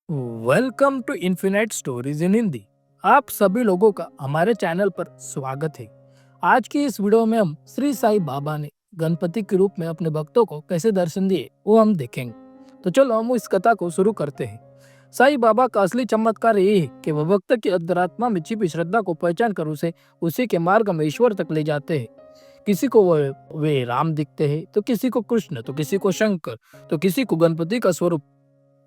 Welcome to Infinite Stories in Hindi. आप सभी लोगों का हमारे चैनल पर स्वागत है। आज की इस वीडियो में हम श्री साईं बाबा ने गणपति के रूप में अपने भक्तों को कैसे दर्शन दिए वो हम देखेंगे। तो चलो हम इस कथा को शुरू करते हैं। साईं बाबा का असली चमत्कार ये है कि वह भक्त की अंतरात्मा में छिपी श्रद्धा को पहचान कर उसे उसी के मार्ग में ईश्वर तक ले जाते हैं। किसी को वे राम दिखते हैं, तो किसी को कृष्ण, तो किसी को शंकर, तो किसी को गणपति का स्वरूप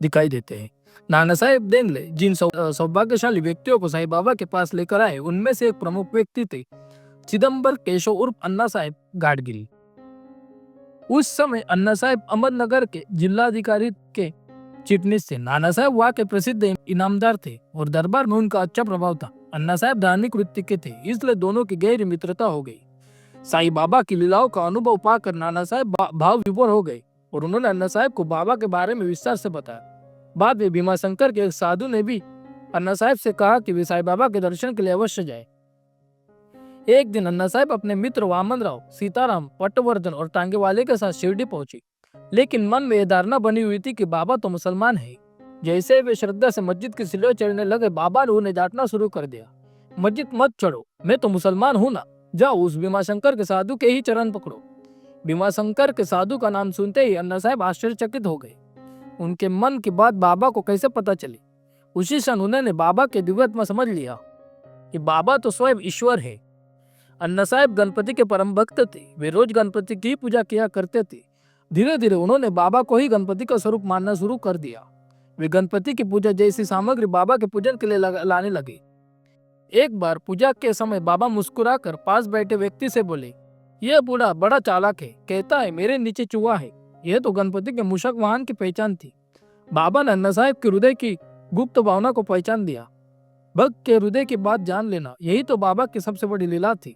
दिखाई देते हैं। नाना साहेब देंगले जिन सौभाग्यशाली व्यक्तियों को साईं बाबा के पास लेकर आए, उनमें से एक प्रमुख व्यक्ति थे चिदम्बर केशव उर्फ अन्ना साहेब गाडगिल। उस समय अन्ना साहेब अहमदनगर के जिलाधिकारी के चिटनीस थे। नाना साहेब वहाँ के प्रसिद्ध इनामदार थे और दरबार में उनका अच्छा प्रभाव था। अन्ना साहेब धार्मिक वृत्ति के थे, इसलिए दोनों की गहरी मित्रता हो गई। साईं बाबा की लीलाओं का अनुभव पाकर नाना साहेब भाव विभोर हो गए और उन्होंने अन्ना साहेब को बाबा के बारे में विस्तार से बताया। बाद में भीमा शंकर के एक साधु ने भी अन्ना साहेब से कहा कि वे साईं बाबा के दर्शन के लिए अवश्य जाए। एक दिन अन्ना साहेब अपने मित्र वामन राव, सीताराम, पटवर्धन और टांगेवाले के साथ शिरडी पहुंचे, लेकिन मन में यह धारणा बनी हुई थी कि बाबा तो मुसलमान है। जैसे वे श्रद्धा से मस्जिद की सीढ़ियों चढ़ने लगे, बाबा ने उन्हें डांटना शुरू कर दिया। मस्जिद मत चढ़ो, मैं तो मुसलमान हूँ ना, जाओ उस भीमा शंकर के साधु के ही चरण पकड़ो। भीमा शंकर के साधु का नाम सुनते ही अन्ना साहेब आश्चर्यचकित हो गए। उनके मन की बात बाबा को कैसे पता चली? उसी क्षण उन्होंने बाबा के दिव्यत्व समझ लिया कि बाबा तो स्वयं ईश्वर है। अन्ना साहेब गणपति के परम भक्त थे, वे रोज गणपति की पूजा किया करते थे। धीरे धीरे उन्होंने बाबा को ही गणपति का स्वरूप मानना शुरू कर दिया। वे गणपति की पूजा जैसी सामग्री बाबा के पूजन के लिए लाने लगे। एक बार पूजा के समय बाबा मुस्कुराकर पास बैठे व्यक्ति से बोले, यह बूढ़ा बड़ा चालाक है, कहता है मेरे नीचे चूहा है। यह तो गणपति के मूषक वाहन की पहचान थी। बाबा ने अन्ना साहेब के हृदय की गुप्त भावना को पहचान दिया। भक्त के हृदय की बात जान लेना, यही तो बाबा की सबसे बड़ी लीला थी।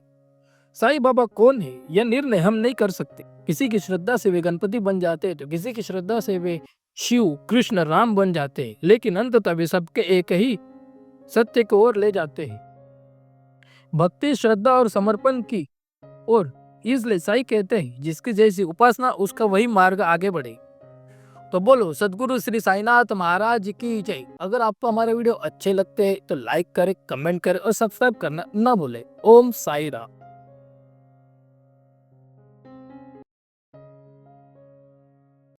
साईं बाबा कौन है यह निर्णय हम नहीं कर सकते। किसी की श्रद्धा से वे गणपति बन जाते हैं, तो किसी की श्रद्धा से वे शिव, कृष्ण, राम बन जाते हैं, लेकिन अंततः वे सबके एक ही सत्य की ओर ले जाते हैं, भक्ति, श्रद्धा और समर्पण की ओर। इसलिए साईं कहते हैं, जिसकी जैसी उपासना उसका वही मार्ग आगे बढ़े। तो बोलो सदगुरु श्री साईनाथ महाराज की जय। अगर आपको हमारे वीडियो अच्छे लगते हैं तो लाइक करें, कमेंट करें और सब्सक्राइब करना ना भूलें। ओम साई राम।